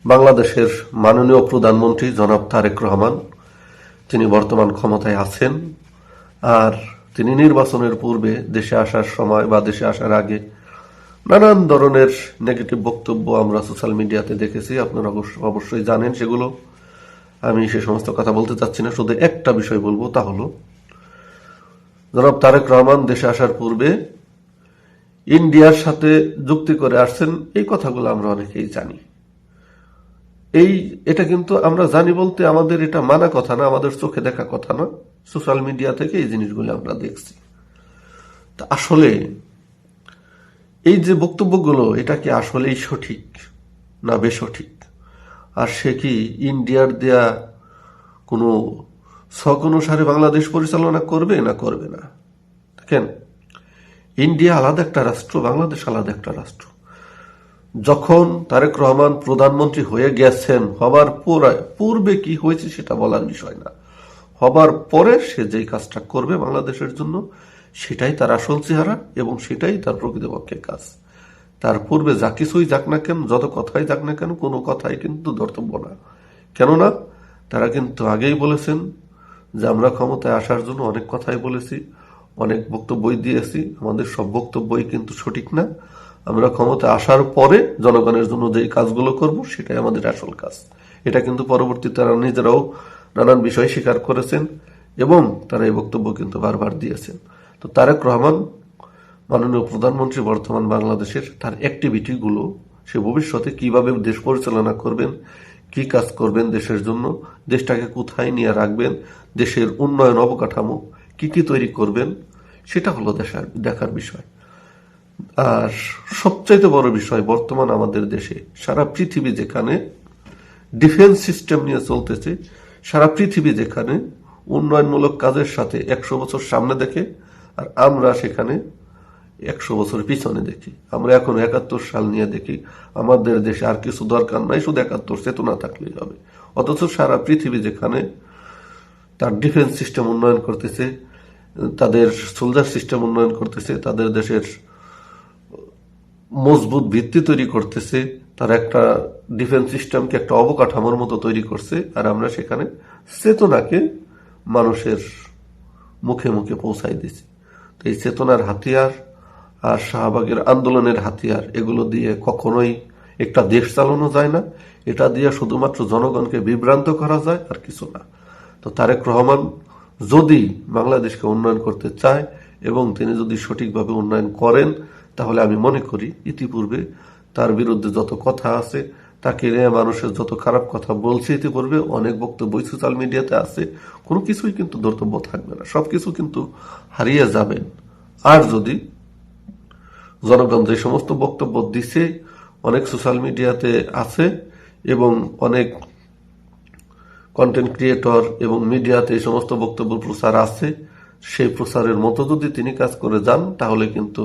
বাংলাদেশের মাননীয় প্রধানমন্ত্রী জনাব তারেক রহমান, তিনি বর্তমান ক্ষমতায় আছেন। আর তিনি নির্বাচনের পূর্বে দেশে আসার সময় বা দেশে আসার আগে নানান ধরনের নেগেটিভ বক্তব্য আমরা সোশ্যাল মিডিয়াতে দেখেছি। আপনারা অবশ্যই জানেন সেগুলো। আমি সে সমস্ত কথা বলতে চাচ্ছি না, শুধু একটা বিষয় বলবো, তা হলো জনাব তারেক রহমান দেশে আসার পূর্বে ইন্ডিয়ার সাথে যুক্তি করে আসছেন। এই কথাগুলো আমরা অনেকেই জানি। এটা কিন্তু আমরা জানি বলতে আমাদের এটা মানা কথা না, আমাদের চোখে দেখা কথা না, সোশ্যাল মিডিয়া থেকে এই জিনিসগুলো আমরা দেখছি। তা আসলে এই যে বক্তব্যগুলো, এটা কি আসলেই সঠিক না বেসঠিক? আর সে কি ইন্ডিয়ার দেয়া কোনো ছক অনুসারে বাংলাদেশ পরিচালনা করবে না করবে না? দেখেন, ইন্ডিয়া আলাদা একটা রাষ্ট্র, বাংলাদেশ আলাদা একটা রাষ্ট্র। যখন তারেক রহমান প্রধানমন্ত্রী হয়ে গেছেন, হবার পূর্বে কি হয়েছে সেটা বলার বিষয় না, হবার পরে সে যেই কাজটা করবে বাংলাদেশের জন্য, সেটাই তার আসল চেহারা এবং সেটাই তার প্রকৃতপক্ষে কাজ। তার পূর্বে যা কিছুই যাক না কেন, যত কথাই যাক না কেন, কোনো কথাই কিন্তু ধর্তব্য না। কেননা তারা কিন্তু আগেই বলেছেন যে আমরা ক্ষমতায় আসার জন্য অনেক কথাই বলেছি, অনেক বক্তব্যই দিয়েছি, আমাদের সব বক্তব্যই কিন্তু সঠিক না। আমরা ক্ষমতায় আসার পরে জনগণের জন্য যেই কাজগুলো করব সেটাই আমাদের আসল কাজ। এটা কিন্তু পরবর্তীতে তারা নিজেরাও নানান বিষয় স্বীকার করেছেন এবং তারা এই বক্তব্য কিন্তু বারবার দিয়েছেন। তো তারেক রহমান মাননীয় প্রধানমন্ত্রী বর্তমান বাংলাদেশের, তার অ্যাক্টিভিটিগুলো, সে ভবিষ্যতে কিভাবে দেশ পরিচালনা করবেন, কি কাজ করবেন দেশের জন্য, দেশটাকে কোথায় নিয়ে রাখবেন, দেশের উন্নয়ন অবকাঠামো কি কি তৈরি করবেন, সেটা হলো দেখার বিষয়। আর সবচাইতে বড় বিষয়, বর্তমান আমাদের দেশে সারা পৃথিবী যেখানে ডিফেন্স সিস্টেম নিয়ে চলতেছে, সারা পৃথিবী যেখানে উন্নয়নমূলক কাজের সাথে 100 বছর সামনে দেখে, আর আমরা সেখানে 100 বছর পিছনে দেখি। আমরা এখন 71 সাল নিয়ে দেখি। আমাদের দেশে আর কিছু দরকার নাই, শুধু 71 চেতনা থাকলেই হবে। অথচ সারা পৃথিবী যেখানে তার ডিফেন্স সিস্টেম উন্নয়ন করতেছে, তাদের সোলজার সিস্টেম উন্নয়ন করতেছে, তাদের দেশের মজবুত ভিত্তি তৈরি করতেছে, তারা একটা ডিফেন্স সিস্টেমকে একটা অবকাঠামোর মতো তৈরি করছে, আর আমরা সেখানে চেতনাকে মানুষের মুখে মুখে পৌঁছাই দিছি। তো এই চেতনার হাতিয়ার আর শাহবাগের আন্দোলনের হাতিয়ার, এগুলো দিয়ে কখনোই একটা দেশ চালানো যায় না। এটা দিয়ে শুধুমাত্র জনগণকে বিভ্রান্ত করা যায়, আর কিছু না। তো তারেক রহমান যদি বাংলাদেশকে উন্নয়ন করতে চায় এবং তিনি যদি সঠিকভাবে উন্নয়ন করেন, তাহলে আমি মনে করি ইতিপূর্বে তার বিরুদ্ধে যত কথা আছে, তাকে নিয়ে মানুষের যত খারাপ কথা বলছে ইতিপূর্বে, অনেক বক্তব্য সোশ্যাল মিডিয়াতে আছে, কোনো কিছুই কিন্তু ধর্তব্য থাকবে না, সবকিছু কিন্তু হারিয়ে যাবেন। আর যদি জনগণ যে সমস্ত বক্তব্য দিছে, অনেক সোশ্যাল মিডিয়াতে আছে এবং অনেক কন্টেন্ট ক্রিয়েটর এবং মিডিয়াতে এই সমস্ত বক্তব্য প্রচার আছে, সেই প্রচারের মতো যদি তিনি কাজ করে যান, তাহলে কিন্তু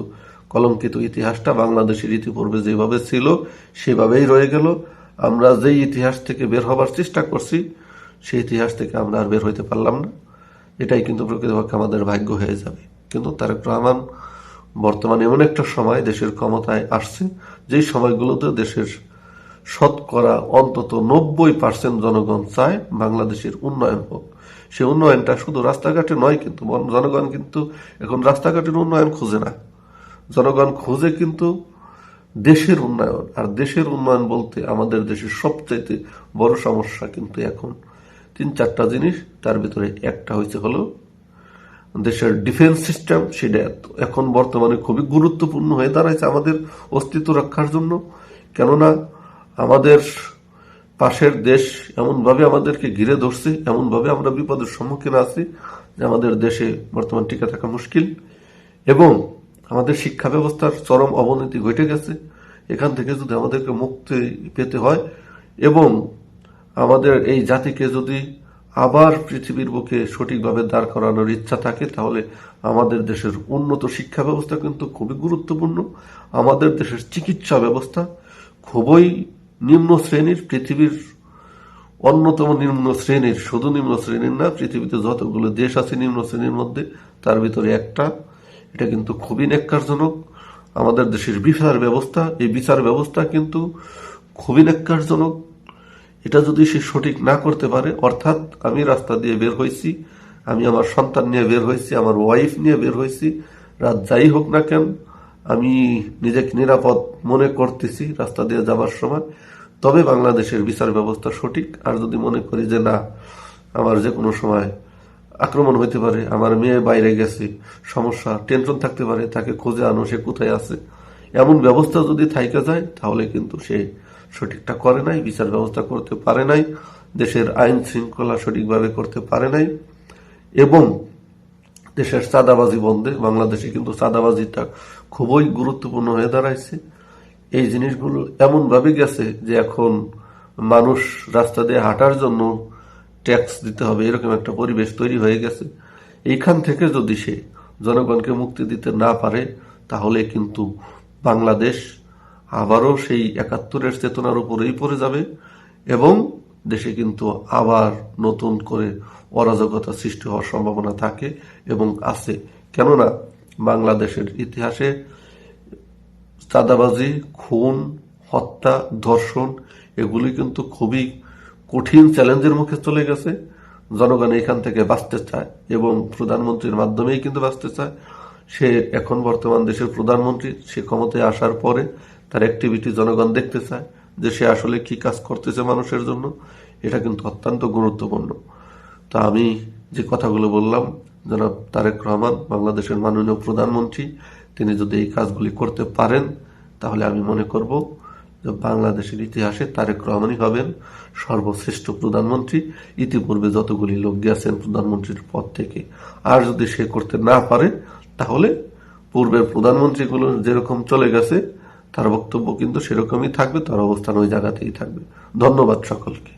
কলঙ্কিত ইতিহাসটা বাংলাদেশের ইতিপূর্বে যেভাবে ছিল সেভাবেই রয়ে গেল। আমরা যেই ইতিহাস থেকে বের হবার চেষ্টা করছি, সেই ইতিহাস থেকে আমরা আর বের হইতে পারলাম না। এটাই কিন্তু প্রকৃতপক্ষে আমাদের ভাগ্য হয়ে যাবে। কিন্তু তারেক রহমান বর্তমানে এমন একটা সময় দেশের ক্ষমতায় আসছে, যেই সময়গুলোতে দেশের শতকরা অন্তত 90% জনগণ চায় বাংলাদেশের উন্নয়ন হোক। সে উন্নয়নটা শুধু রাস্তাঘাটে নয়, কিন্তু জনগণ কিন্তু এখন রাস্তাঘাটের উন্নয়ন খুঁজে না, জনগণ খুঁজে কিন্তু দেশের উন্নয়ন। আর দেশের উন্নয়ন বলতে আমাদের দেশের সবচাইতে বড় সমস্যা কিন্তু এখন 3-4টা জিনিস। তার ভিতরে একটা হলো দেশের ডিফেন্স সিস্টেম। সেটা এখন বর্তমানে খুবই গুরুত্বপূর্ণ হয়ে দাঁড়াইছে আমাদের অস্তিত্ব রক্ষার জন্য। কেননা আমাদের পাশের দেশ এমনভাবে আমাদেরকে ঘিরে ধরছে, এমনভাবে আমরা বিপদের সম্মুখীন আছি যে আমাদের দেশে বর্তমান টিকে থাকা মুশকিল। এবং আমাদের শিক্ষা ব্যবস্থার চরম অবনতি ঘটে গেছে। এখান থেকে যদি আমাদেরকে মুক্তি পেতে হয় এবং আমাদের এই জাতিকে যদি আবার পৃথিবীর বুকে সঠিকভাবে দাঁড় করানোর ইচ্ছা থাকে, তাহলে আমাদের দেশের উন্নত শিক্ষা ব্যবস্থা কিন্তু খুবই গুরুত্বপূর্ণ। আমাদের দেশের চিকিৎসা ব্যবস্থা খুবই নিম্ন শ্রেণীর, পৃথিবীর অন্যতম নিম্ন শ্রেণীর, শুধু নিম্ন শ্রেণীর না, পৃথিবীতে যতগুলো দেশ আছে নিম্ন শ্রেণীর মধ্যে তার ভিতরে একটা। এটা কিন্তু খুবই ন্যাক্কারজনক। আমাদের দেশের বিচার ব্যবস্থা, এই বিচার ব্যবস্থা কিন্তু খুবই ন্যাক্কারজনক। এটা যদি সে সঠিক না করতে পারে, অর্থাৎ আমি রাস্তা দিয়ে বের হয়েছি, আমি আমার সন্তান নিয়ে বের হয়েছি, আমার ওয়াইফ নিয়ে বের হয়েছি, রাত যাই হোক না কেন আমি নিজেকে নিরাপদ মনে করতেছি রাস্তা দিয়ে যাবার সময়, তবে বাংলাদেশের বিচার ব্যবস্থা সঠিক। আর যদি মনে করি যে না, আমার যে কোনো সময় আক্রমণ হইতে পারে, আমার মেয়ে বাইরে গেছে, সমস্যা, টেনশন থাকতে পারে, তাকে খুঁজে আনো, সে কোথায় আছে, এমন ব্যবস্থা যদি থাইকা যায়, তাহলে কিন্তু সে সঠিকটা করে নাই, বিচার ব্যবস্থা করতে পারে নাই, দেশের আইন শৃঙ্খলা সঠিকভাবে করতে পারে নাই। এবং দেশের চাঁদাবাজি বন্ধে, বাংলাদেশে কিন্তু চাঁদাবাজিটা খুবই গুরুত্বপূর্ণ হয়ে দাঁড়াইছে। এই জিনিসগুলো এমন ভাবে গেছে যে এখন মানুষ রাস্তা দিয়ে হাঁটার জন্য ট্যাক্স দিতে হবে, এরকম একটা পরিবেশ তৈরি হয়ে গেছে। এইখান থেকে যদি সে জনগণকে মুক্তি দিতে না পারে, তাহলে কিন্তু বাংলাদেশ আবারও সেই ৭১-এর চেতনার উপরেই পড়ে যাবে এবং দেশে কিন্তু আবার নতুন করে অরাজকতা সৃষ্টি হওয়ার সম্ভাবনা থাকে এবং আছে। কেননা বাংলাদেশের ইতিহাসে চাঁদাবাজি, খুন, হত্যা, ধর্ষণ এগুলি কিন্তু খুবই কঠিন চ্যালেঞ্জের মুখে চলে গেছে। জনগণ এখান থেকে বাঁচতে চায় এবং প্রধানমন্ত্রীর মাধ্যমেই কিন্তু বাঁচতে চায়। সে এখন বর্তমান দেশের প্রধানমন্ত্রী, সে ক্ষমতায় আসার পরে তার অ্যাক্টিভিটি জনগণ দেখতে চায় যে সে আসলে কি কাজ করতেছে মানুষের জন্য। এটা কিন্তু অত্যন্ত গুরুত্বপূর্ণ। তা আমি যে কথাগুলো বললাম, জনাব তারেক রহমান বাংলাদেশের মাননীয় প্রধানমন্ত্রী, তিনি যদি এই কাজগুলি করতে পারেন, তাহলে আমি মনে করব যে বাংলাদেশের ইতিহাসে তারেক রহমানই হবেন সর্বশ্রেষ্ঠ প্রধানমন্ত্রী। ইতিপূর্বে যতগুলি লোক গেছেন প্রধানমন্ত্রীর পদ থেকে, আর যদি সে করতে না পারে, তাহলে পূর্বের প্রধানমন্ত্রীগুলো যেরকম চলে গেছে তার বক্তব্য কিন্তু সেরকমই থাকবে, তার অবস্থান ওই জায়গাতেই থাকবে। ধন্যবাদ সকলকে।